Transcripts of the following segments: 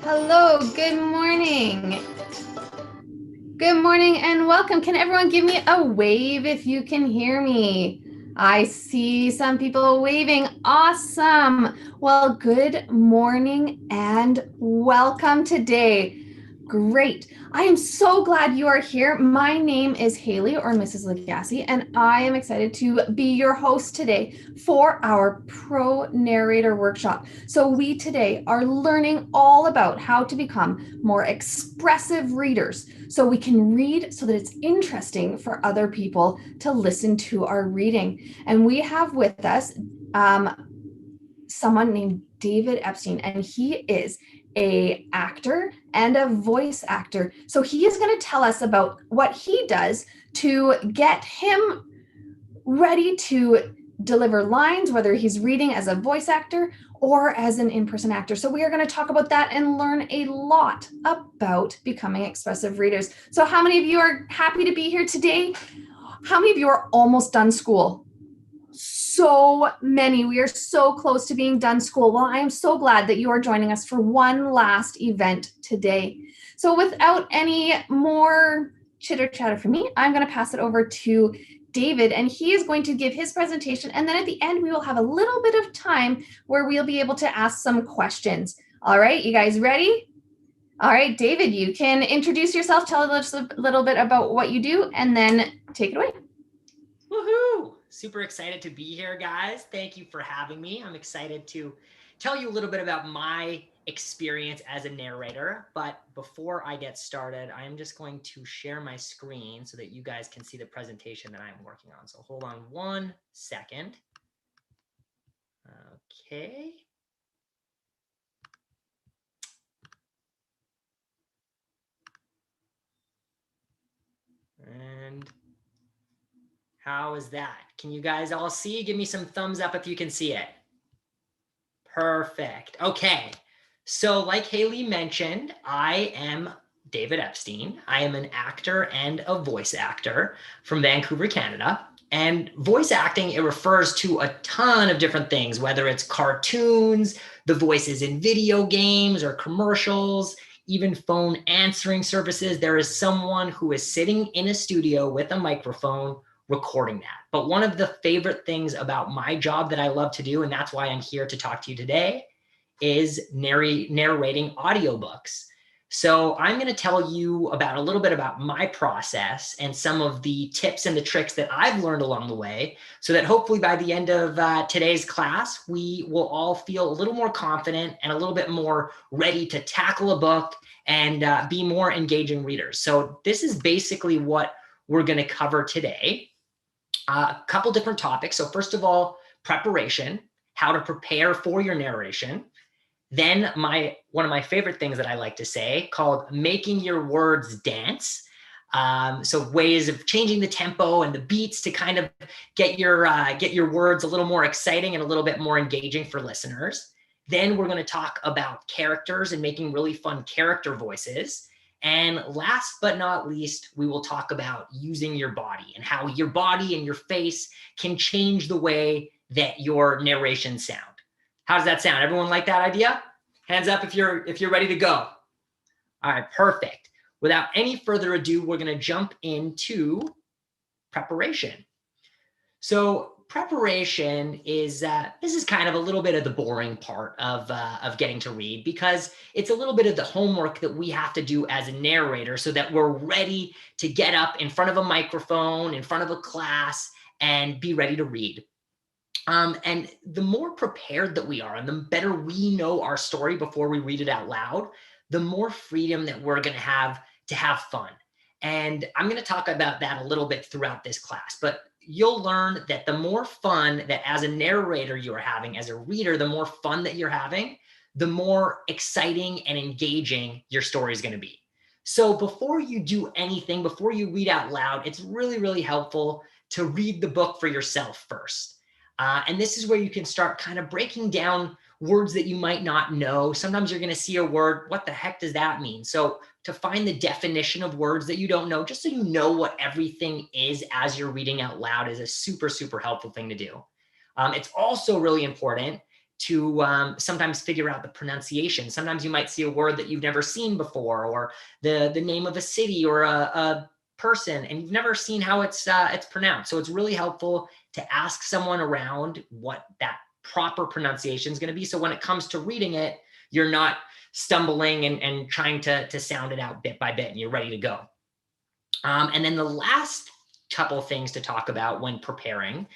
Hello, good morning. Good morning and welcome. Can everyone give me a wave if you can hear me? I see some people waving. Awesome. Well, good morning and welcome today. Great. I am so glad you are here. My name is Haley, or Mrs. Legassi, and I am excited to be your host today for our Pro-Narrator Workshop. So we today are learning all about how to become more expressive readers so we can read so that it's interesting for other people to listen to our reading. And we have with us someone named David Epstein, and he is an actor and a voice actor. So he is going to tell us about what he does to get him ready to deliver lines, whether he's reading as a voice actor or as an in-person actor. So we are going to talk about that and learn a lot about becoming expressive readers. So how many of you are happy to be here today? How many of you are almost done school? So many. We are so close to being done school. Well, I am so glad that you are joining us for one last event today. So without any more chitter chatter from me, I'm going to pass it over to David, and he is going to give his presentation. And then at the end, we will have a little bit of time where we'll be able to ask some questions. All right, you guys ready? All right, David, you can introduce yourself, tell us a little bit about what you do, and then take it away. Woohoo! Super excited to be here, guys. Thank you for having me. I'm excited to tell you a little bit about my experience as a narrator. But before I get started, I'm just going to share my screen so that you guys can see the presentation that I'm working on. So hold on one second. Okay. And how is that? Can you guys all see? Give me some thumbs up if you can see it. Perfect. Okay. So like Haley mentioned, I am David Epstein. I am an actor and a voice actor from Vancouver, Canada. And voice acting, it refers to a ton of different things, whether it's cartoons, the voices in video games or commercials, even phone answering services. There is someone who is sitting in a studio with a microphone recording that. But one of the favorite things about my job that I love to do, and that's why I'm here to talk to you today, is narrating audiobooks. So I'm going to tell you about a little bit about my process and some of the tips and the tricks that I've learned along the way, so that hopefully by the end of today's class, we will all feel a little more confident and a little bit more ready to tackle a book and be more engaging readers. So this is basically what we're going to cover today. A couple different topics. So first of all, preparation, how to prepare for your narration. Then one of my favorite things that I like to say, called making your words dance. So ways of changing the tempo and the beats to kind of get your words a little more exciting and a little bit more engaging for listeners. Then we're going to talk about characters and making really fun character voices. And last but not least, we will talk about using your body and how your body and your face can change the way that your narrations sound. How does that sound? Everyone like that idea? Hands up if you're ready to go. All right, perfect. Without any further ado, we're going to jump into preparation. So preparation is this is kind of a little bit of the boring part of getting to read, because it's a little bit of the homework that we have to do as a narrator so that we're ready to get up in front of a microphone, in front of a class, and be ready to read. And the more prepared that we are and the better we know our story before we read it out loud, the more freedom that we're going to have fun. And I'm going to talk about that a little bit throughout this class, but you'll learn that the more fun that as a narrator you are having, as a reader, the more fun that you're having, the more exciting and engaging your story is going to be. So before you do anything, before you read out loud, it's really, really helpful to read the book for yourself first. And this is where you can start kind of breaking down words that you might not know. Sometimes you're going to see a word, what the heck does that mean? So to find the definition of words that you don't know, just so you know what everything is as you're reading out loud, is a super, super helpful thing to do. It's also really important to sometimes figure out the pronunciation. Sometimes you might see a word that you've never seen before, or the name of a city or a person, and you've never seen how it's pronounced. So it's really helpful to ask someone around what that proper pronunciation is going to be. So when it comes to reading it, you're not stumbling and trying to sound it out bit by bit, and you're ready to go. And then the last couple of things to talk about when preparing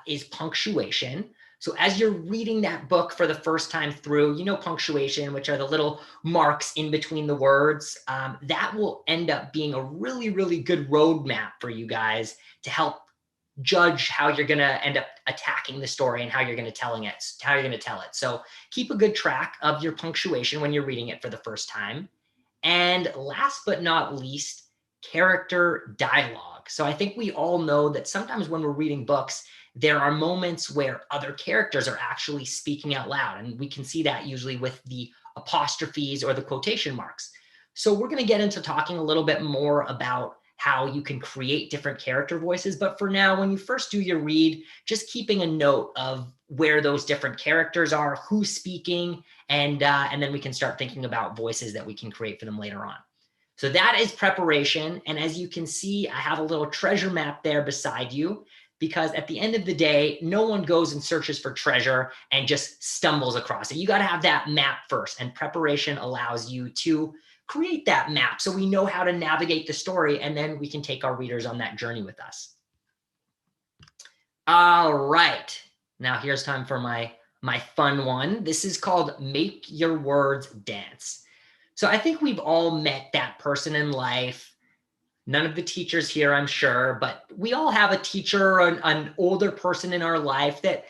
is punctuation. So as you're reading that book for the first time through, you know, punctuation, which are the little marks in between the words, that will end up being a really, really good roadmap for you guys to help judge how you're going to end up attacking the story and how you're going to tell it. So keep a good track of your punctuation when you're reading it for the first time. And last but not least, character dialogue. So I think we all know that sometimes when we're reading books, there are moments where other characters are actually speaking out loud. And we can see that usually with the apostrophes or the quotation marks. So we're going to get into talking a little bit more about how you can create different character voices. But for now, when you first do your read, just keeping a note of where those different characters are, who's speaking, and then we can start thinking about voices that we can create for them later on. So that is preparation. And as you can see, I have a little treasure map there beside you, because at the end of the day, no one goes and searches for treasure and just stumbles across it. You got to have that map first, and preparation allows you to create that map so we know how to navigate the story, and then we can take our readers on that journey with us. All right, now here's time for my fun one. This is called Make Your Words Dance. So I think we've all met that person in life. None of the teachers here, I'm sure, but we all have a teacher or an older person in our life that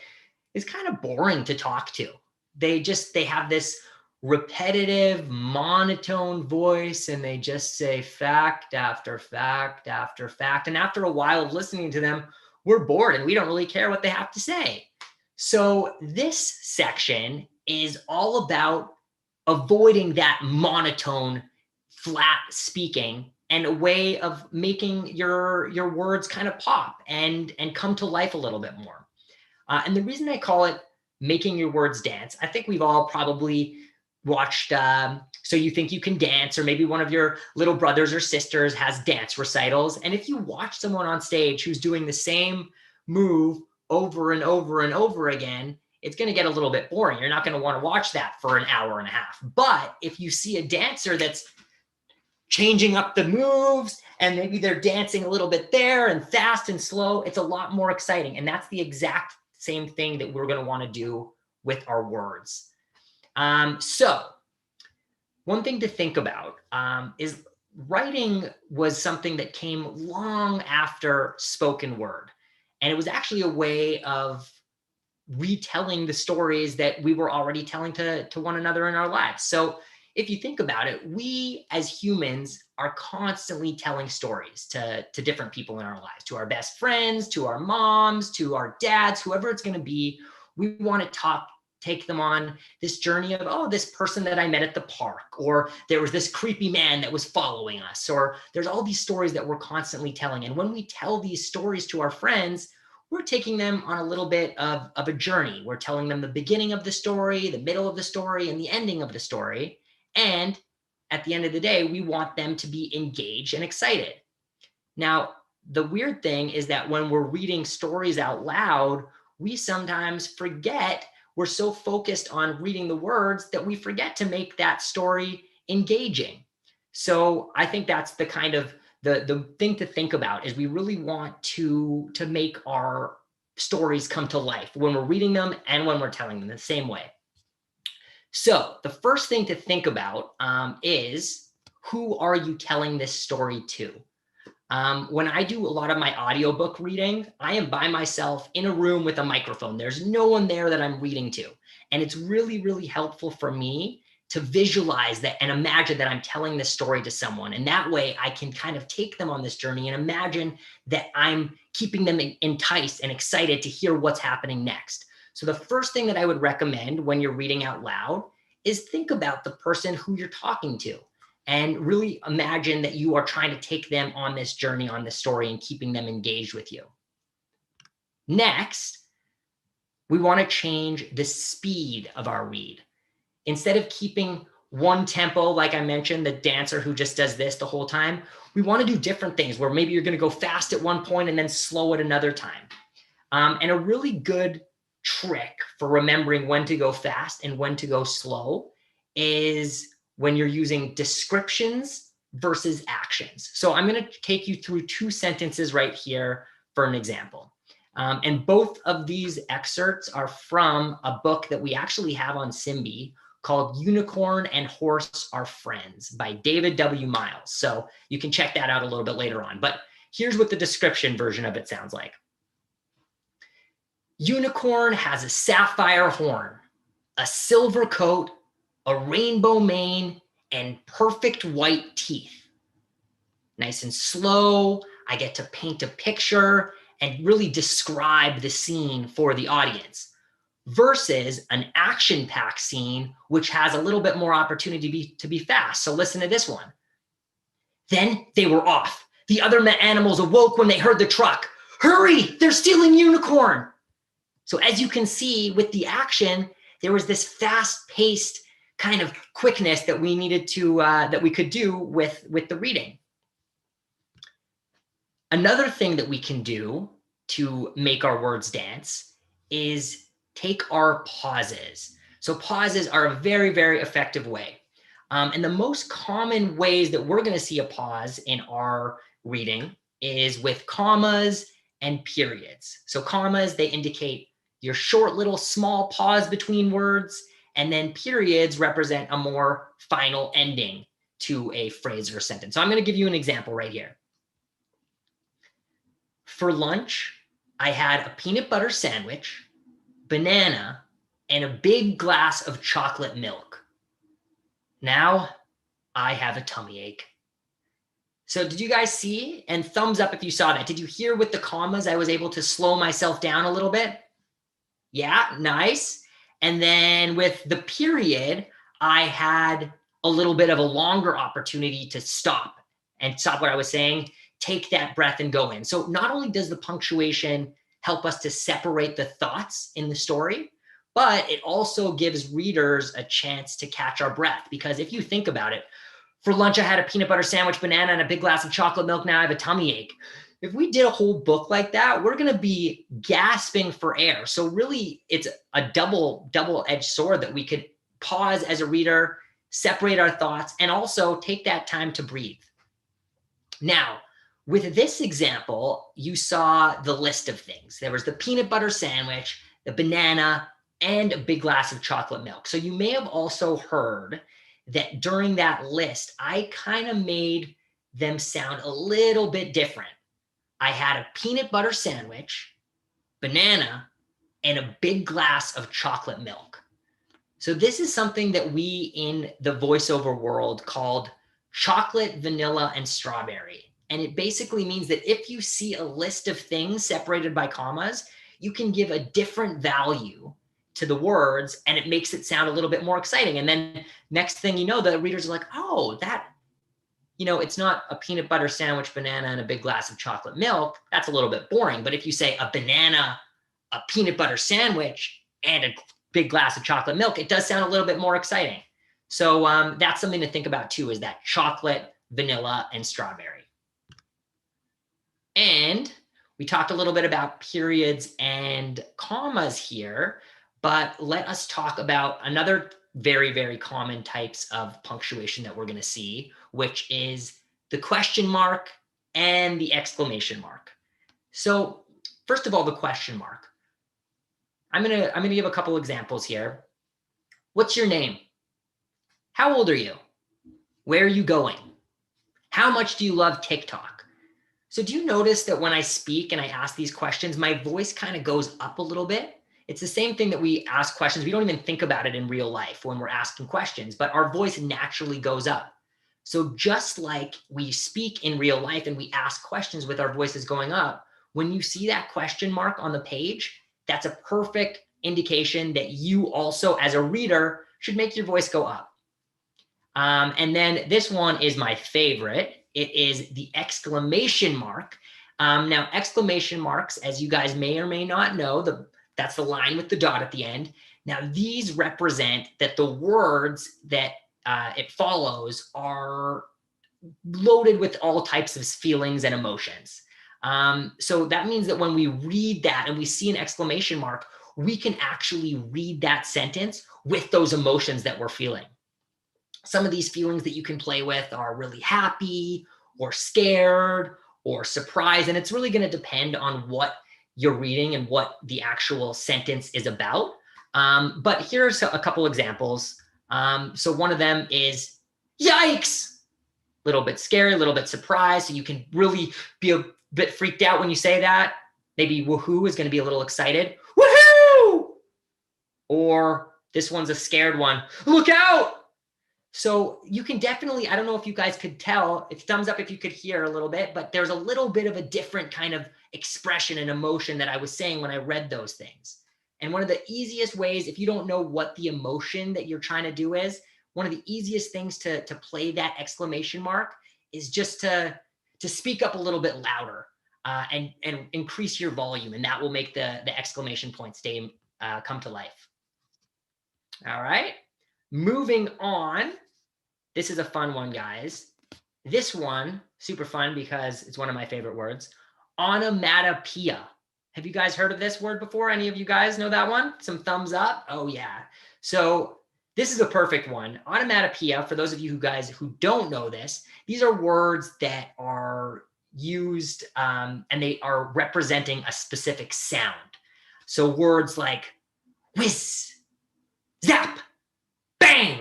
is kind of boring to talk to. They have this repetitive, monotone voice, and they just say fact after fact after fact. And after a while of listening to them, we're bored and we don't really care what they have to say. So this section is all about avoiding that monotone, flat speaking, and a way of making your words kind of pop and come to life a little bit more. And the reason I call it making your words dance, I think we've all probably watched So You Think You Can Dance, or maybe one of your little brothers or sisters has dance recitals. And if you watch someone on stage who's doing the same move over and over and over again, it's going to get a little bit boring. You're not going to want to watch that for an hour and a half. But if you see a dancer that's changing up the moves and maybe they're dancing a little bit there and fast and slow, it's a lot more exciting. And that's the exact same thing that we're going to want to do with our words. So one thing to think about is writing was something that came long after spoken word. And it was actually a way of retelling the stories that we were already telling to one another in our lives. So if you think about it, we as humans are constantly telling stories to different people in our lives, to our best friends, to our moms, to our dads, whoever it's going to be. We want to take them on this journey of, oh, this person that I met at the park, or there was this creepy man that was following us, or there's all these stories that we're constantly telling. And when we tell these stories to our friends, we're taking them on a little bit of a journey. We're telling them the beginning of the story, the middle of the story, and the ending of the story. And at the end of the day, we want them to be engaged and excited. Now, the weird thing is that when we're reading stories out loud, we sometimes forget. We're so focused on reading the words that we forget to make that story engaging. So I think that's the kind of the thing to think about, is we really want to make our stories come to life when we're reading them and when we're telling them the same way. So the first thing to think about is, who are you telling this story to? When I do a lot of my audiobook reading, I am by myself in a room with a microphone. There's no one there that I'm reading to. And it's really, really helpful for me to visualize that and imagine that I'm telling this story to someone. And that way I can kind of take them on this journey and imagine that I'm keeping them enticed and excited to hear what's happening next. So the first thing that I would recommend when you're reading out loud is think about the person who you're talking to, and really imagine that you are trying to take them on this journey, on this story, and keeping them engaged with you. Next, we want to change the speed of our read. Instead of keeping one tempo, like I mentioned, the dancer who just does this the whole time, we want to do different things where maybe you're going to go fast at one point and then slow at another time. And a really good trick for remembering when to go fast and when to go slow is when you're using descriptions versus actions. So I'm going to take you through 2 sentences right here for an example. And both of these excerpts are from a book that we actually have on Simbi called Unicorn and Horse Are Friends by David W. Miles. So you can check that out a little bit later on. But here's what the description version of it sounds like. Unicorn has a sapphire horn, a silver coat, a rainbow mane, and perfect white teeth. Nice and slow, I get to paint a picture and really describe the scene for the audience, versus an action-packed scene, which has a little bit more opportunity to be fast. So listen to this one. Then they were off. The other animals awoke when they heard the truck. Hurry, they're stealing Unicorn. So as you can see with the action, there was this fast-paced kind of quickness that we needed to, that we could do with the reading. Another thing that we can do to make our words dance is take our pauses. So pauses are a very, very effective way. And the most common ways that we're going to see a pause in our reading is with commas and periods. So commas, they indicate your short little small pause between words, and then periods represent a more final ending to a phrase or sentence. So I'm going to give you an example right here. For lunch, I had a peanut butter sandwich, banana, and a big glass of chocolate milk. Now I have a tummy ache. So did you guys see? And thumbs up if you saw that. Did you hear with the commas, I was able to slow myself down a little bit? Yeah, nice. And then with the period, I had a little bit of a longer opportunity to stop what I was saying, take that breath and go in. So not only does the punctuation help us to separate the thoughts in the story, but it also gives readers a chance to catch our breath. Because if you think about it, for lunch, I had a peanut butter sandwich, banana, and a big glass of chocolate milk. Now I have a tummy ache. if we did a whole book like that, we're going to be gasping for air. So really, it's a double-edged sword that we could pause as a reader, separate our thoughts, and also take that time to breathe. Now, with this example, you saw the list of things. There was the peanut butter sandwich, the banana, and a big glass of chocolate milk. So you may have also heard that during that list, I kind of made them sound a little bit different. I had a peanut butter sandwich, banana, and a big glass of chocolate milk. So this is something that we in the voiceover world called chocolate, vanilla, and strawberry. And it basically means that if you see a list of things separated by commas, you can give a different value to the words and it makes it sound a little bit more exciting. And then next thing you know, the readers are like, oh, that, you know, it's not a peanut butter sandwich, banana, and a big glass of chocolate milk. That's a little bit boring. But if you say a banana, a peanut butter sandwich, and a big glass of chocolate milk, it does sound a little bit more exciting. So that's something to think about too, is that chocolate, vanilla, and strawberry. And we talked a little bit about periods and commas here, but let us talk about another very, very common types of punctuation that we're going to see, which is the question mark and the exclamation mark. So first of all, the question mark. I'm gonna give a couple examples here. What's your name? How old are you? Where are you going? How much do you love TikTok? So do you notice that when I speak and I ask these questions, my voice kind of goes up a little bit? It's the same thing that we ask questions. We don't even think about it in real life when we're asking questions, but our voice naturally goes up. So just like we speak in real life and we ask questions with our voices going up, when you see that question mark on the page, that's a perfect indication that you also, as a reader, should make your voice go up. And then this one is my favorite. It is the exclamation mark. Now, exclamation marks, as you guys may or may not know, that's the line with the dot at the end. Now, these represent that the words that it follows are loaded with all types of feelings and emotions. So that means that when we read that and we see an exclamation mark, we can actually read that sentence with those emotions that we're feeling. Some of these feelings that you can play with are really happy or scared or surprised. And it's really going to depend on what you're reading and what the actual sentence is about. But here's a couple examples. So one of them is yikes, a little bit scary, a little bit surprised. So you can really be a bit freaked out when you say that. Maybe woohoo is going to be a little excited. Woohoo! Or this one's a scared one. Look out! So you can definitely, I don't know if you guys could tell, it's thumbs up if you could hear a little bit, but there's a little bit of a different kind of expression and emotion that I was saying when I read those things. And one of the easiest ways, if you don't know what the emotion that you're trying to do is, one of the easiest things to play that exclamation mark is just to speak up a little bit louder and increase your volume. And that will make the exclamation point come to life. All right, moving on. This is a fun one, guys. This one, super fun because it's one of my favorite words. Onomatopoeia. Have you guys heard of this word before? Any of you guys know that one? Some thumbs up. Oh yeah. So this is a perfect one. Onomatopoeia, for those of you guys who don't know this, these are words that are used and they are representing a specific sound. So words like whiz, zap, bang,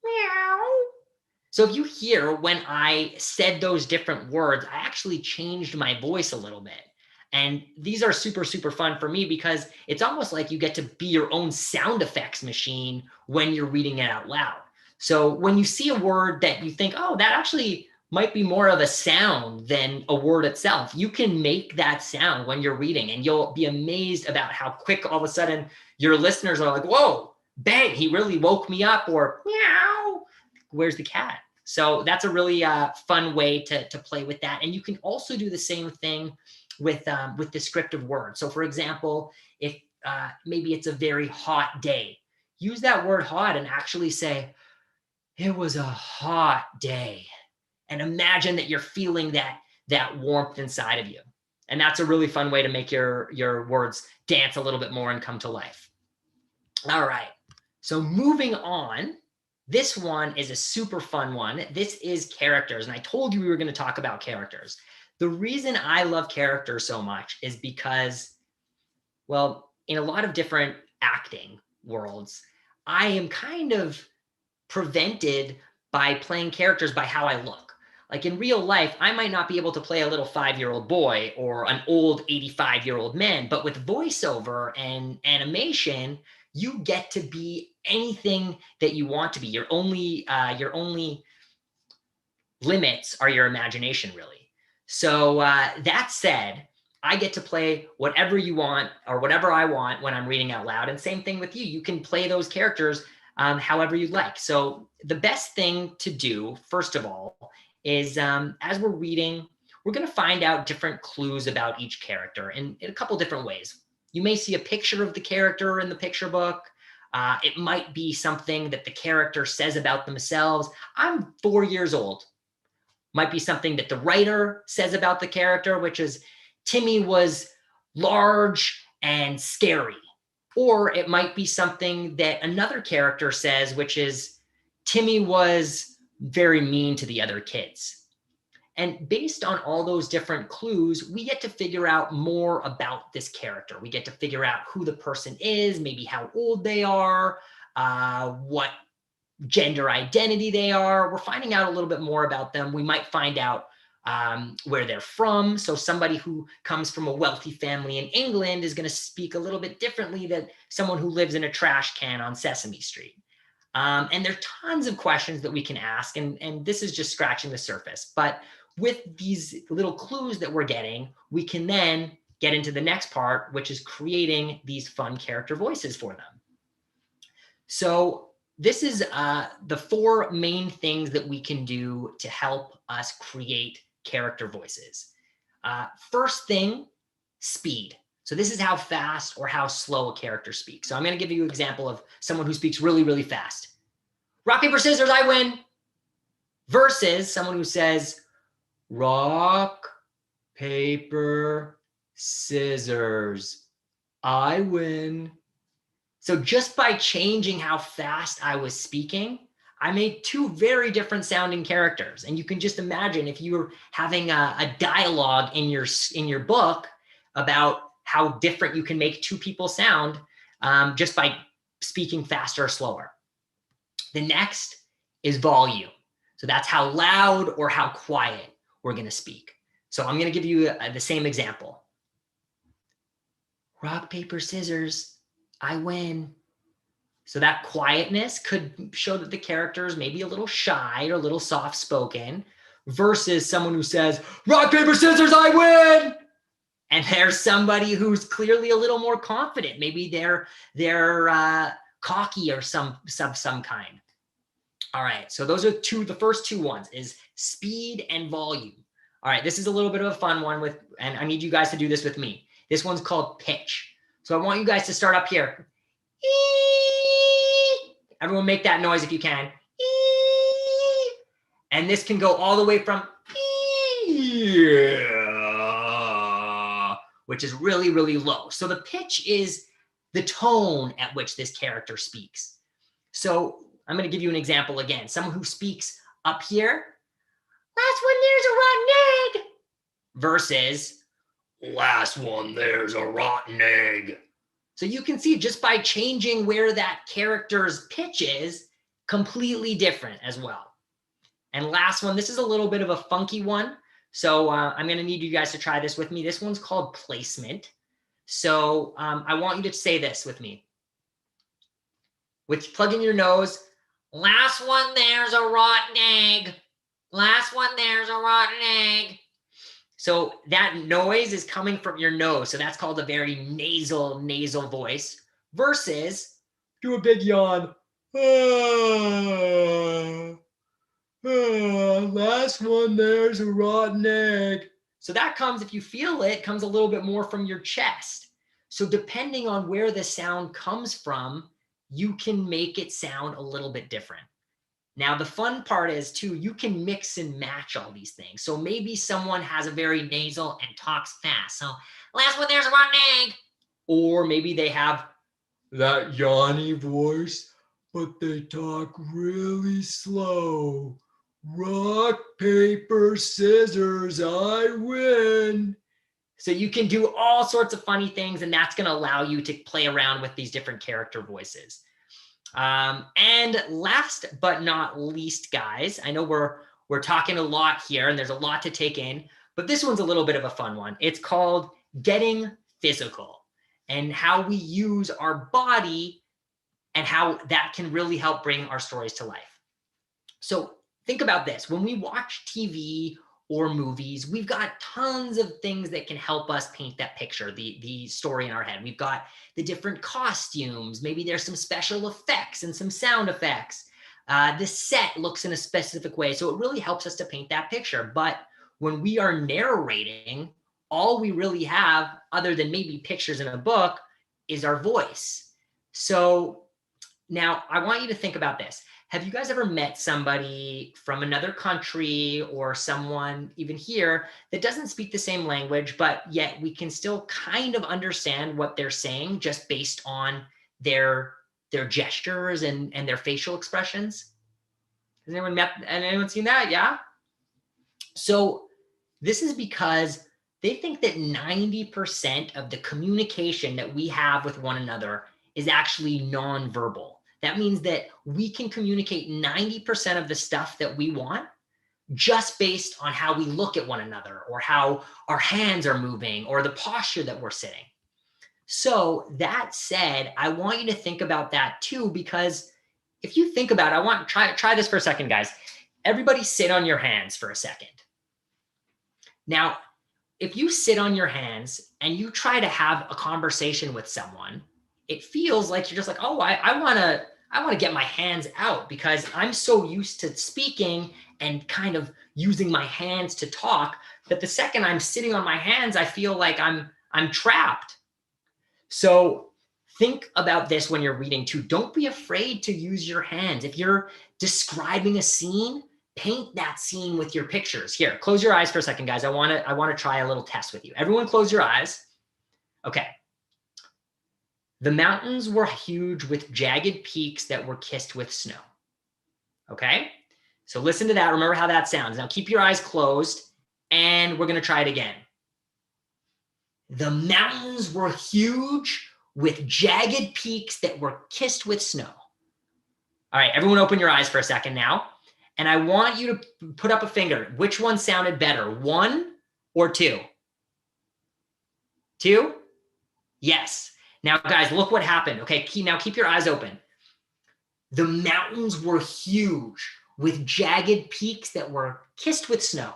meow. So if you hear when I said those different words, I actually changed my voice a little bit. And these are super, super fun for me because it's almost like you get to be your own sound effects machine when you're reading it out loud. So when you see a word that you think, oh, that actually might be more of a sound than a word itself, you can make that sound when you're reading and you'll be amazed about how quick all of a sudden your listeners are like, whoa, bang, he really woke me up, or meow, where's the cat? So that's a really fun way to play with that. And you can also do the same thing with descriptive words. So for example, if maybe it's a very hot day, use that word hot and actually say, it was a hot day. And imagine that you're feeling that that warmth inside of you. And that's a really fun way to make your words dance a little bit more and come to life. All right. So moving on, this one is a super fun one. This is characters. And I told you we were going to talk about characters. The reason I love characters so much is because, well, in a lot of different acting worlds, I am kind of prevented by playing characters by how I look. Like in real life, I might not be able to play a little 5-year-old boy or an old 85-year-old man, but with voiceover and animation, you get to be anything that you want to be. Your only limits are your imagination, really. So that said, I get to play whatever you want or whatever I want when I'm reading out loud. And same thing with you. You can play those characters however you like. So the best thing to do, first of all, is as we're reading, we're going to find out different clues about each character in a couple different ways. You may see a picture of the character in the picture book. It might be something that the character says about themselves. I'm 4 years old. Might be something that the writer says about the character, which is Timmy was large and scary. Or it might be something that another character says, which is Timmy was very mean to the other kids. And based on all those different clues, we get to figure out more about this character. We get to figure out who the person is, maybe how old they are, what gender identity they are. We're finding out a little bit more about them. We might find out where they're from. So somebody who comes from a wealthy family in England is going to speak a little bit differently than someone who lives in a trash can on Sesame Street. And there are tons of questions that we can ask, and this is just scratching the surface. But with these little clues that we're getting, we can then get into the next part, which is creating these fun character voices for them. So this is the 4 main things that we can do to help us create character voices. First thing, speed. So this is how fast or how slow a character speaks. So I'm going to give you an example of someone who speaks really, really fast. Rock, paper, scissors, I win. Versus someone who says, rock, paper, scissors, I win. So just by changing how fast I was speaking, I made 2 very different sounding characters. And you can just imagine if you were having a dialogue in your book about how different you can make 2 people sound just by speaking faster or slower. The next is volume. So that's how loud or how quiet we're going to speak. So I'm going to give you the same example. Rock, paper, scissors, I win. So that quietness could show that the character is maybe a little shy or a little soft-spoken versus someone who says, rock, paper, scissors, I win. And there's somebody who's clearly a little more confident. Maybe they're cocky or some kind. All right, so those are the first 2 ones is speed and volume. All right, this is a little bit of a fun one and I need you guys to do this with me. This one's called pitch. So I want you guys to start up here. Everyone make that noise if you can. And this can go all the way from which is really, really low. So the pitch is the tone at which this character speaks. So I'm going to give you an example again. Someone who speaks up here, last one, there's a rotten egg, versus last one, there's a rotten egg. So you can see just by changing where that character's pitch is, completely different as well. And last one, this is a little bit of a funky one. So I'm going to need you guys to try this with me. This one's called placement. So I want you to say this with me. Plug in your nose. Last one, there's a rotten egg. Last one, there's a rotten egg. So that noise is coming from your nose. So that's called a very nasal voice versus do a big yawn. Last one, there's a rotten egg. So that comes, if you feel it, comes a little bit more from your chest. So depending on where the sound comes from, you can make it sound a little bit different. Now, the fun part is too, you can mix and match all these things. So maybe someone has a very nasal and talks fast. So last one, there's one egg. Or maybe they have that yawny voice, but they talk really slow. Rock, paper, scissors, I win. So you can do all sorts of funny things, and that's going to allow you to play around with these different character voices. And last but not least, guys, I know we're talking a lot here and there's a lot to take in, but this one's a little bit of a fun one. It's called getting physical, and how we use our body and how that can really help bring our stories to life. So think about this. When we watch TV or movies, we've got tons of things that can help us paint that picture, the story in our head. We've got the different costumes. Maybe there's some special effects and some sound effects. The set looks in a specific way. So it really helps us to paint that picture. But when we are narrating, all we really have, other than maybe pictures in a book, is our voice. So now I want you to think about this. Have you guys ever met somebody from another country or someone even here that doesn't speak the same language, but yet we can still kind of understand what they're saying just based on their gestures and their facial expressions? Has anyone seen that? Yeah. So this is because they think that 90% of the communication that we have with one another is actually nonverbal. That means that we can communicate 90% of the stuff that we want just based on how we look at one another, or how our hands are moving, or the posture that we're sitting. So that said, I want you to think about that too, because if you think about it, I want to try this for a second, guys. Everybody sit on your hands for a second. Now, if you sit on your hands and you try to have a conversation with someone, it feels like you're just like, oh, I want to get my hands out because I'm so used to speaking and kind of using my hands to talk that the second I'm sitting on my hands, I feel like I'm trapped. So think about this when you're reading too. Don't be afraid to use your hands. If you're describing a scene, paint that scene with your pictures. Here, close your eyes for a second, guys. I want to try a little test with you. Everyone close your eyes. Okay. The mountains were huge with jagged peaks that were kissed with snow. Okay? So listen to that. Remember how that sounds. Now keep your eyes closed and we're going to try it again. The mountains were huge with jagged peaks that were kissed with snow. All right, everyone open your eyes for a second now. And I want you to put up a finger. Which one sounded better, 1 or 2? 2? Yes. Now, guys, look what happened. Okay, now keep your eyes open. The mountains were huge with jagged peaks that were kissed with snow.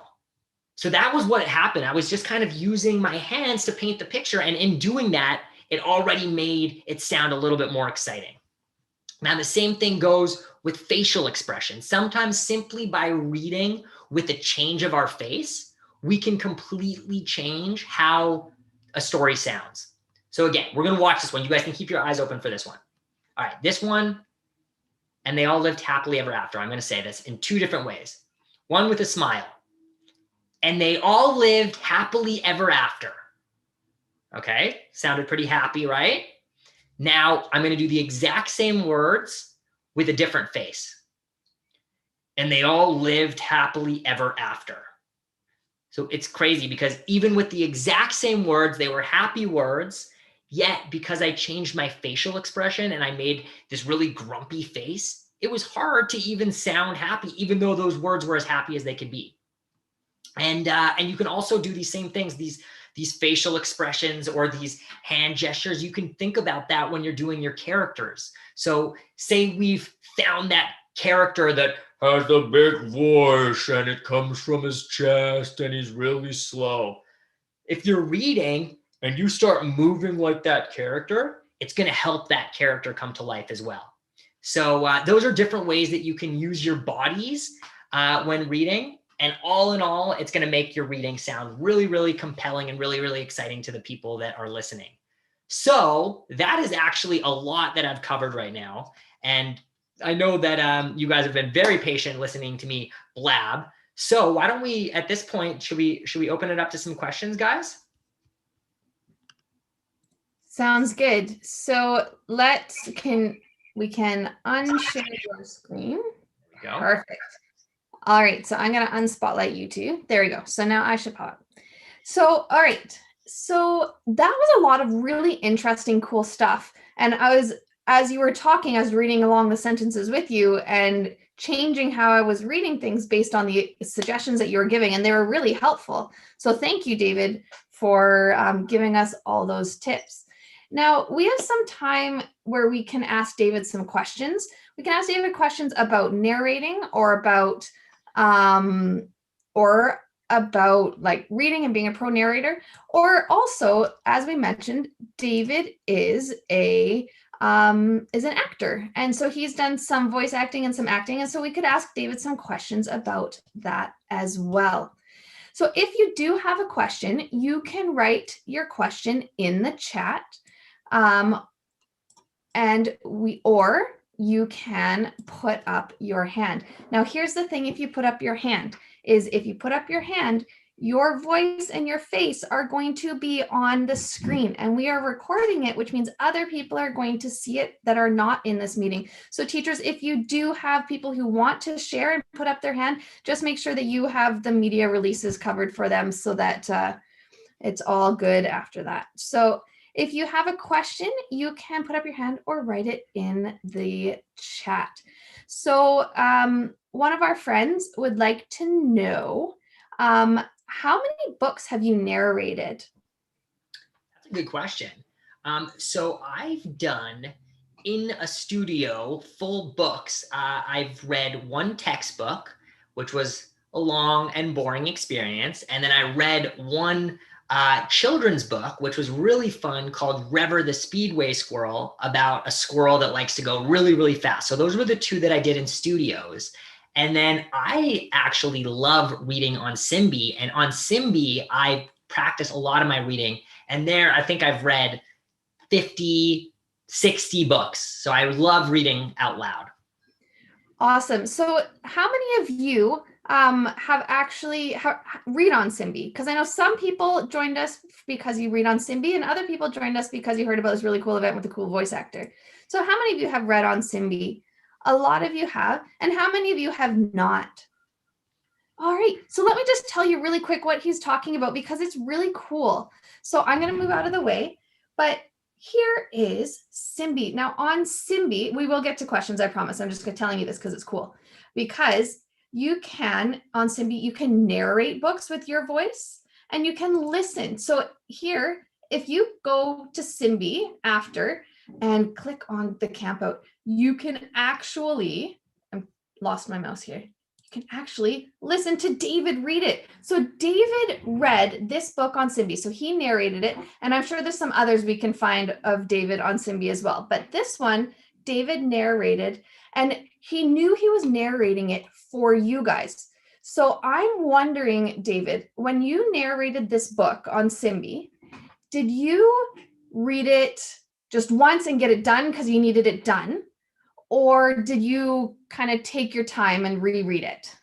So that was what happened. I was just kind of using my hands to paint the picture. And in doing that, it already made it sound a little bit more exciting. Now, the same thing goes with facial expression. Sometimes simply by reading with a change of our face, we can completely change how a story sounds. So again, we're going to watch this one. You guys can keep your eyes open for this one. All right, this one, and they all lived happily ever after. I'm going to say this in 2 different ways. One with a smile. And they all lived happily ever after. Okay, sounded pretty happy, right? Now I'm going to do the exact same words with a different face. And they all lived happily ever after. So it's crazy because even with the exact same words, they were happy words. Yet because I changed my facial expression and I made this really grumpy face, it was hard to even sound happy, even though those words were as happy as they could be. And you can also do these same things, these facial expressions or these hand gestures. You can think about that when you're doing your characters. So say we've found that character that has a big voice and it comes from his chest and he's really slow. If you're reading and you start moving like that character, it's going to help that character come to life as well. So those are different ways that you can use your bodies when reading. And all in all, it's going to make your reading sound really, really compelling and really, really exciting to the people that are listening. So that is actually a lot that I've covered right now. And I know that you guys have been very patient listening to me blab. So why don't we, at this point, should we open it up to some questions, guys? Sounds good. So we can unshare your screen. Go. Perfect. All right, so I'm going to unspotlight you two. There we go. So now I should pop. So, all right. So that was a lot of really interesting, cool stuff. And as you were talking, I was reading along the sentences with you and changing how I was reading things based on the suggestions that you were giving. And they were really helpful. So thank you, David, for giving us all those tips. Now we have some time where we can ask David some questions. We can ask David questions about narrating or about like reading and being a pro narrator, or also, as we mentioned, David is an actor, and so he's done some voice acting and some acting, and so we could ask David some questions about that as well. So if you do have a question, you can write your question in the chat, or you can put up your hand. Now, here's the thing: if you put up your hand, your voice and your face are going to be on the screen, and we are recording it, which means other people are going to see it that are not in this meeting. So teachers, if you do have people who want to share and put up their hand, just make sure that you have the media releases covered for them so that it's all good after that. So if you have a question, you can put up your hand or write it in the chat. So one of our friends would like to know, how many books have you narrated? That's a good question. So I've done in a studio full books. I've read one textbook, which was a long and boring experience. And then I read one children's book, which was really fun, called Rever the Speedway Squirrel, about a squirrel that likes to go really, really fast. So those were the two that I did in studios. And then I actually love reading on Simbi. And on Simbi, I practice a lot of my reading. And there, I think I've read 50, 60 books. So I love reading out loud. Awesome. So how many of you have actually read on Simbi? Because I know some people joined us because you read on Simbi, and other people joined us because you heard about this really cool event with a cool voice actor. So how many of you have read on Simbi? A lot of you have. And how many of you have not? All right. So let me just tell you really quick what he's talking about, because it's really cool. So I'm going to move out of the way, but here is Simbi. Now on Simbi, we will get to questions, I promise. I'm just telling you this because it's cool. Because you can, on Simbi, you can narrate books with your voice and you can listen. So here, if you go to Simbi after and click on the camp out, you can actually, I lost my mouse here. You can actually listen to David read it. So David read this book on Simbi. So he narrated it. And I'm sure there's some others we can find of David on Simbi as well. But this one, David narrated, and he knew he was narrating it for you guys. So I'm wondering, David, when you narrated this book on Simbi, did you read it just once and get it done because you needed it done? Or did you kind of take your time and reread it?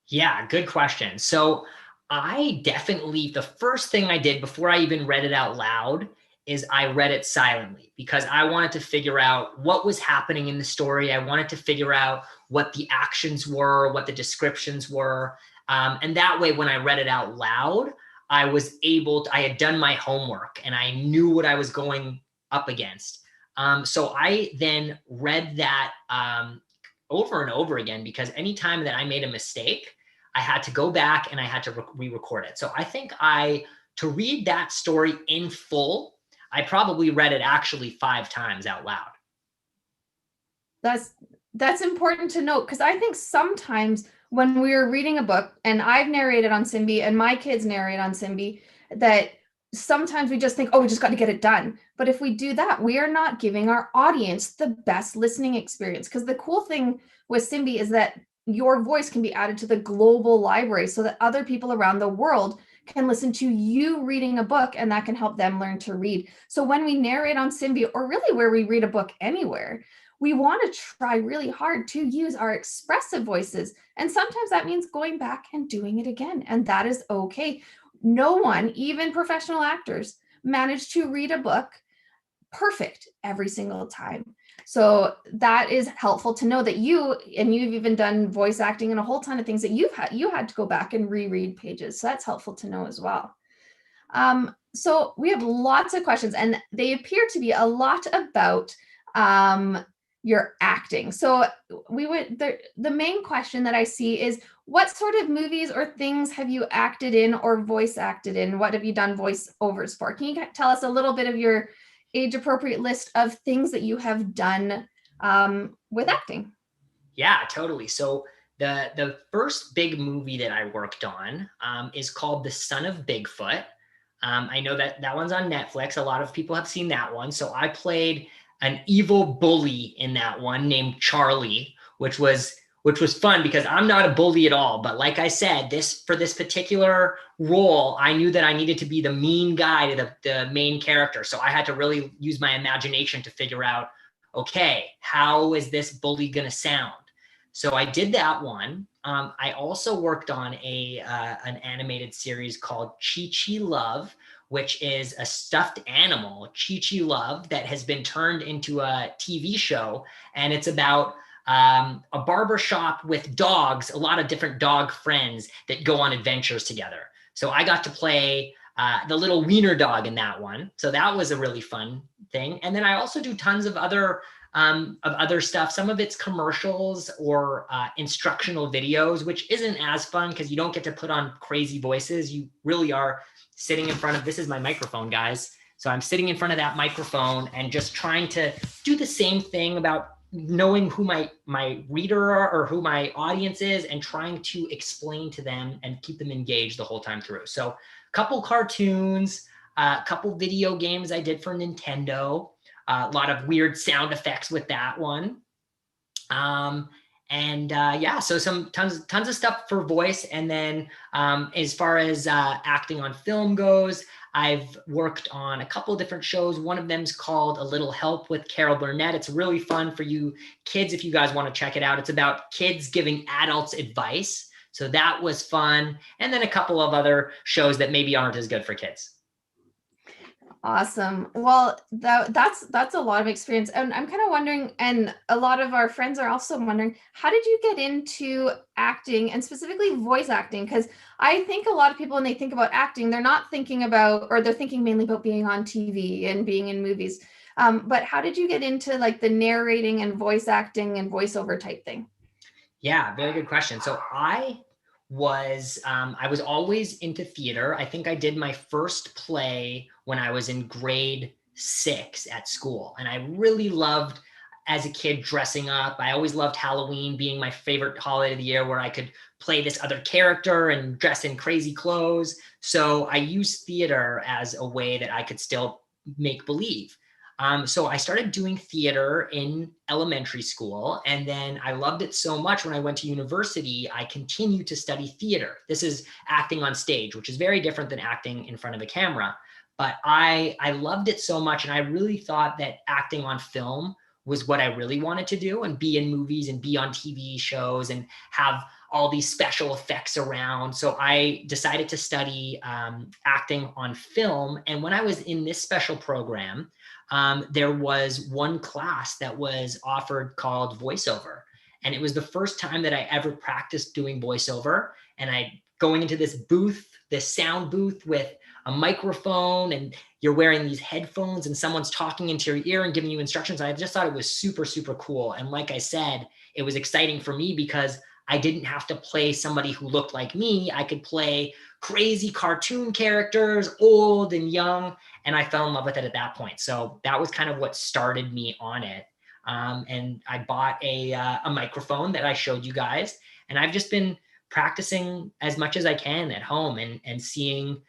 Yeah, good question. So I definitely, the first thing I did before I even read it out loud is I read it silently, because I wanted to figure out what was happening in the story. I wanted to figure out what the actions were, what the descriptions were. And that way, when I read it out loud, I had done my homework and I knew what I was going up against. So I then read that over and over again, because anytime that I made a mistake, I had to go back and I had to re-record it. So I think to read that story in full, I probably read it actually 5 times out loud. That's important to note, because I think sometimes when we're reading a book, and I've narrated on Simbi and my kids narrate on Simbi, that sometimes we just think, oh, we just got to get it done. But if we do that, we are not giving our audience the best listening experience. Because the cool thing with Simbi is that your voice can be added to the global library so that other people around the world can listen to you reading a book, and that can help them learn to read. So when we narrate on Simbi, or really where we read a book anywhere, we want to try really hard to use our expressive voices. And sometimes that means going back and doing it again. And that is okay. No one, even professional actors, manage to read a book perfect every single time. So that is helpful to know that you've even done voice acting and a whole ton of things that you had to go back and reread pages. So that's helpful to know as well. So we have lots of questions, and they appear to be a lot about your acting. So the main question that I see is, what sort of movies or things have you acted in or voice acted in? What have you done voiceovers for? Can you tell us a little bit of your age-appropriate list of things that you have done with acting? Yeah, totally. So the first big movie that I worked on is called The Son of Bigfoot. I know that one's on Netflix. A lot of people have seen that one. So I played an evil bully in that one named Charlie, which was fun because I'm not a bully at all. But like I said, for this particular role, I knew that I needed to be the mean guy to the main character. So I had to really use my imagination to figure out, okay, how is this bully going to sound? So I did that one. I also worked on an animated series called Chi Chi Love, which is a stuffed animal, Chi Chi Love, that has been turned into a TV show. And it's about a barber shop with dogs, a lot of different dog friends that go on adventures together. So I got to play the little wiener dog in that one. So that was a really fun thing. And then I also do tons of other stuff. Some of it's commercials or instructional videos, which isn't as fun because you don't get to put on crazy voices. You really are sitting in front of, this is my microphone, guys. So I'm sitting in front of that microphone and just trying to do the same thing about knowing who my reader are or who my audience is and trying to explain to them and keep them engaged the whole time through. So a couple cartoons, a couple video games I did for Nintendo. A lot of weird sound effects with that one. Yeah, so tons of stuff for voice. And then as far as acting on film goes, I've worked on a couple of different shows. One of them is called A Little Help with Carol Burnett. It's really fun for you kids if you guys want to check it out. It's about kids giving adults advice. So that was fun. And then a couple of other shows that maybe aren't as good for kids. Awesome. Well, that's a lot of experience. And I'm kind of wondering, and a lot of our friends are also wondering, how did you get into acting and specifically voice acting? Because I think a lot of people, when they think about acting, they're not thinking about, or they're thinking mainly about being on TV and being in movies. But how did you get into like the narrating and voice acting and voiceover type thing? Yeah, very good question. So I was always into theater. I think I did my first play when I was in grade 6 at school. And I really loved, as a kid, dressing up. I always loved Halloween being my favorite holiday of the year, where I could play this other character and dress in crazy clothes. So I used theater as a way that I could still make believe. So I started doing theater in elementary school, and then I loved it so much when I went to university, I continued to study theater. This is acting on stage, which is very different than acting in front of a camera. But I loved it so much, and I really thought that acting on film was what I really wanted to do, and be in movies and be on TV shows and have all these special effects around. So I decided to study acting on film. And when I was in this special program, there was one class that was offered called voiceover. And it was the first time that I ever practiced doing voiceover. And I going into this booth, this sound booth with a microphone, and you're wearing these headphones and someone's talking into your ear and giving you instructions. I just thought it was super, super cool. And like I said, it was exciting for me because I didn't have to play somebody who looked like me. I could play crazy cartoon characters, old and young. And I fell in love with it at that point. So that was kind of what started me on it. And I bought a microphone that I showed you guys. And I've just been practicing as much as I can at home and seeing,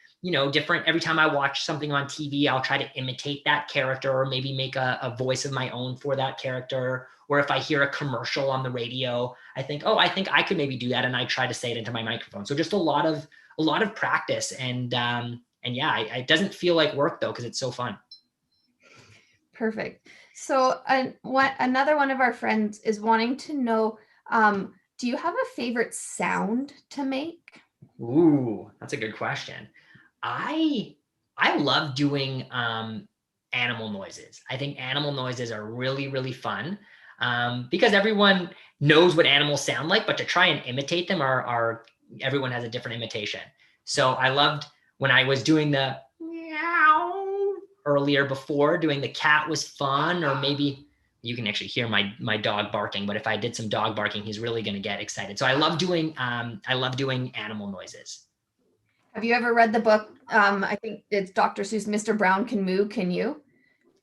different, every time I watch something on TV, I'll try to imitate that character or maybe make a voice of my own for that character. Or if I hear a commercial on the radio, I think I could maybe do that. And I try to say it into my microphone. So just a lot of practice. And yeah, it doesn't feel like work though, because it's so fun. Perfect. So another one of our friends is wanting to know, do you have a favorite sound to make? Ooh, that's a good question. I love doing animal noises. I think animal noises are really, really fun because everyone knows what animals sound like, but to try and imitate them are everyone has a different imitation. So I loved when I was doing the meow earlier before, doing the cat was fun, or maybe you can actually hear my dog barking, but if I did some dog barking, he's really going to get excited. So I love doing animal noises. Have you ever read the book? I think it's Dr. Seuss, Mr. Brown Can Moo, Can You?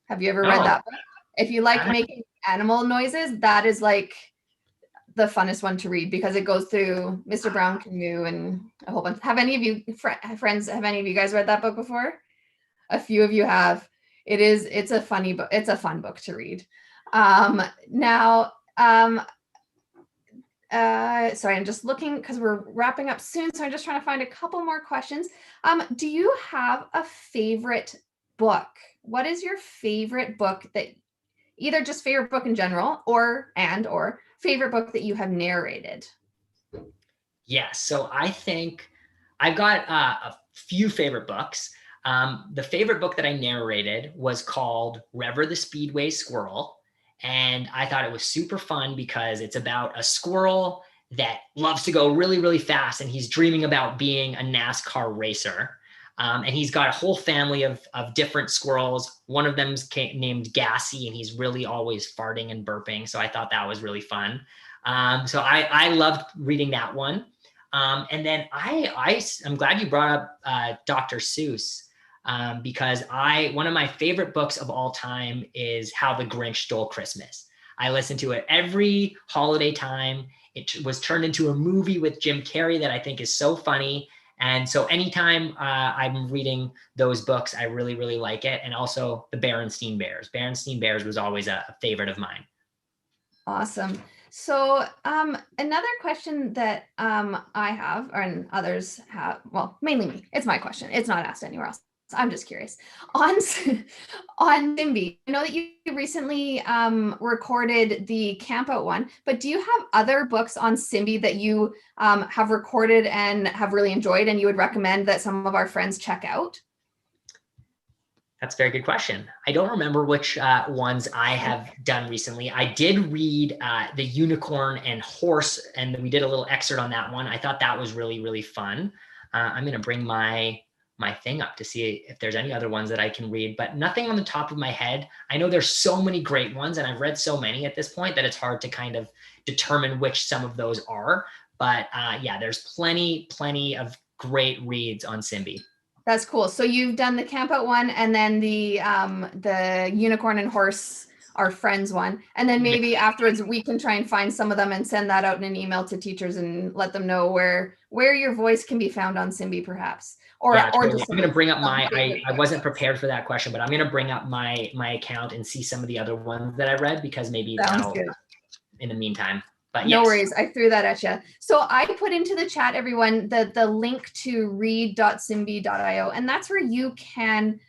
Have you ever read No, that book? If you like making animal noises, that is like the funnest one to read because it goes through Mr. Brown Can Moo and a whole bunch. Have any of you friends, have any of you guys read that book before? A few of you have. It's a funny book. It's a fun book to read. Now, sorry, I'm just looking because we're wrapping up soon. So I'm just trying to find a couple more questions. Do you have a favorite book? What is your favorite book that either just favorite book in general or favorite book that you have narrated? Yes. So I think I've got a few favorite books. The favorite book that I narrated was called Rever the Speedway Squirrel. And I thought it was super fun because it's about a squirrel that loves to go really, really fast. And he's dreaming about being a NASCAR racer. And he's got a whole family of different squirrels. One of them's named Gassy, and he's really always farting and burping. So I thought that was really fun. So I loved reading that one. And then I'm glad you brought up Dr. Seuss because one of my favorite books of all time is How the Grinch Stole Christmas. I listen to it every holiday time. It was turned into a movie with Jim Carrey that I think is so funny. And so anytime I'm reading those books, I really, really like it. And also the Berenstain Bears. Berenstain Bears was always a favorite of mine. Awesome. So another question that I have, and others have, well, mainly me, it's my question. It's not asked anywhere else. I'm just curious. On Simbi, I know that you recently recorded the camp out one, but do you have other books on Simbi that you have recorded and have really enjoyed and you would recommend that some of our friends check out? That's a very good question. I don't remember which ones I have done recently. I did read The Unicorn and Horse, and we did a little excerpt on that one. I thought that was really, really fun. I'm going to bring my thing up to see if there's any other ones that I can read, but nothing on the top of my head. I know there's so many great ones, and I've read so many at this point that it's hard to kind of determine which some of those are. But yeah, there's plenty of great reads on Simbi. That's cool. So you've done the camp out one and then the unicorn and horse are friends one. And then maybe afterwards we can try and find some of them and send that out in an email to teachers and let them know where your voice can be found on Simbi perhaps. Or totally. just I'm going to bring up I wasn't prepared for that question, but I'm going to bring up my account and see some of the other ones that I read because maybe that'll good in the meantime. But no worries, I threw that at you. So I put into the chat, everyone, the link to read.simbi.io, and that's where you can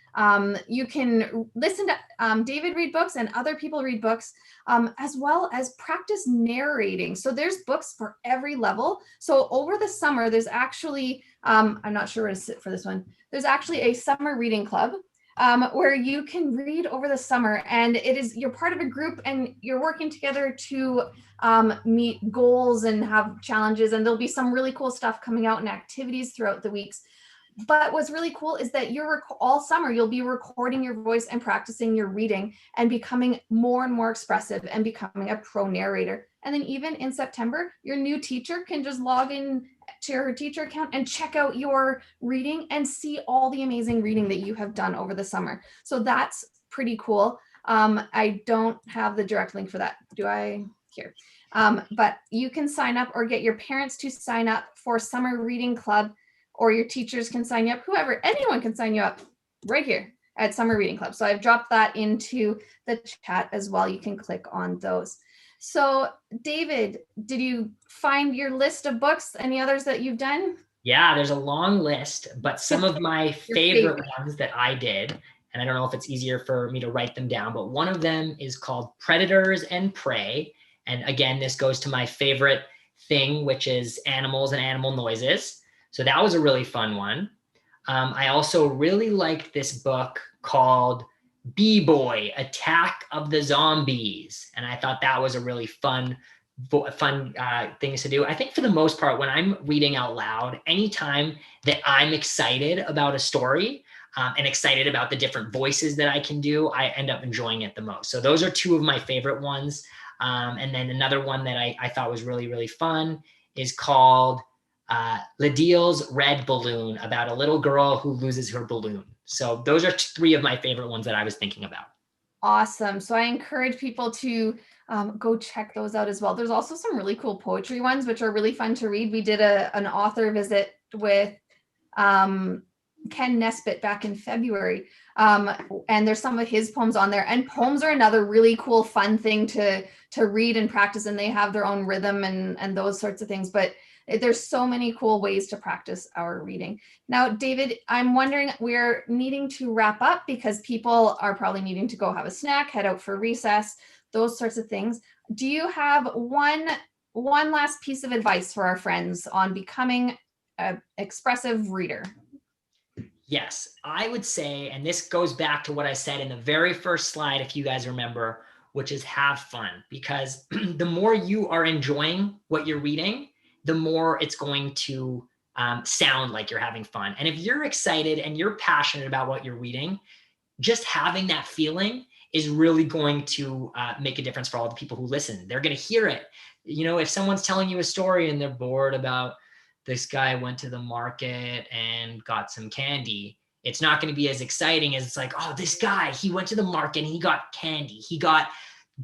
listen to David read books and other people read books, as well as practice narrating. So there's books for every level. So over the summer, there's actually, I'm not sure where to sit for this one. There's actually a summer reading club where you can read over the summer, and you're part of a group and you're working together to meet goals and have challenges, and there'll be some really cool stuff coming out and activities throughout the weeks. But what's really cool is that all summer you'll be recording your voice and practicing your reading and becoming more and more expressive and becoming a pro narrator. And then even in September, your new teacher can just log in to her teacher account and check out your reading and see all the amazing reading that you have done over the summer. So that's pretty cool. I don't have the direct link for that. Do I? Here. But you can sign up or get your parents to sign up for summer reading club, or your teachers can sign you up, anyone can sign you up right here at Summer Reading Club. So I've dropped that into the chat as well. You can click on those. So David, did you find your list of books? Any others that you've done? Yeah, there's a long list, but some of my favorite ones that I did, and I don't know if it's easier for me to write them down, but one of them is called Predators and Prey. And again, this goes to my favorite thing, which is animals and animal noises. So that was a really fun one. I also really liked this book called B-Boy, Attack of the Zombies. And I thought that was a really fun things to do. I think for the most part, when I'm reading out loud, anytime that I'm excited about a story and excited about the different voices that I can do, I end up enjoying it the most. So those are two of my favorite ones. And then another one that I thought was really, really fun is called Ladille's Red Balloon, about a little girl who loses her balloon. So those are three of my favorite ones that I was thinking about. Awesome. So I encourage people to go check those out as well. There's also some really cool poetry ones, which are really fun to read. We did an author visit with Ken Nesbitt back in February. And there's some of his poems on there. And poems are another really cool, fun thing to read and practice. And they have their own rhythm and those sorts of things. But there's so many cool ways to practice our reading. Now, David, I'm wondering, we're needing to wrap up because people are probably needing to go have a snack, head out for recess, those sorts of things. Do you have one last piece of advice for our friends on becoming an expressive reader? Yes, I would say, and this goes back to what I said in the very first slide, if you guys remember, which is have fun, because the more you are enjoying what you're reading, the more it's going to sound like you're having fun. And if you're excited and you're passionate about what you're reading, just having that feeling is really going to make a difference for all the people who listen. They're going to hear it. You know, if someone's telling you a story and they're bored about this guy went to the market and got some candy, it's not going to be as exciting as it's like, oh, this guy, he went to the market and he got candy. He got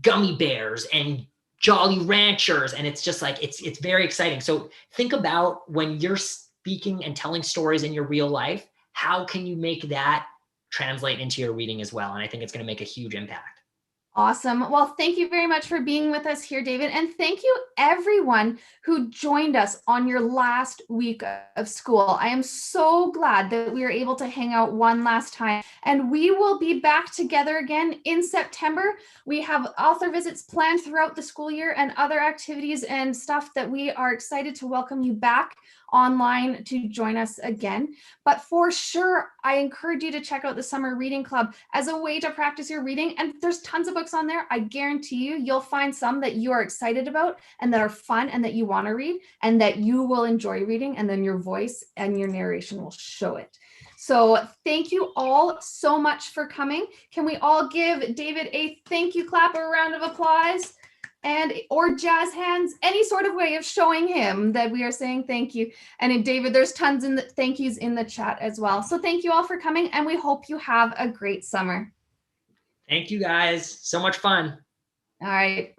gummy bears and Jolly Ranchers. And it's just like, it's very exciting. So think about when you're speaking and telling stories in your real life, how can you make that translate into your reading as well? And I think it's going to make a huge impact. Awesome. Well, thank you very much for being with us here, David. And thank you everyone who joined us on your last week of school. I am so glad that we were able to hang out one last time, and we will be back together again in September. We have author visits planned throughout the school year and other activities and stuff that we are excited to welcome you back online to join us again. But for sure, I encourage you to check out the Summer Reading Club as a way to practice your reading. And there's tons of books on there. I guarantee you'll find some that you are excited about and that are fun and that you want to read and that you will enjoy reading. And then your voice and your narration will show it. So thank you all so much for coming. Can we all give David a thank you clap or a round of applause? Or jazz hands, any sort of way of showing him that we are saying thank you. And David, there's tons in the thank yous in the chat as well. So thank you all for coming, and we hope you have a great summer. Thank you guys. So much fun. All right.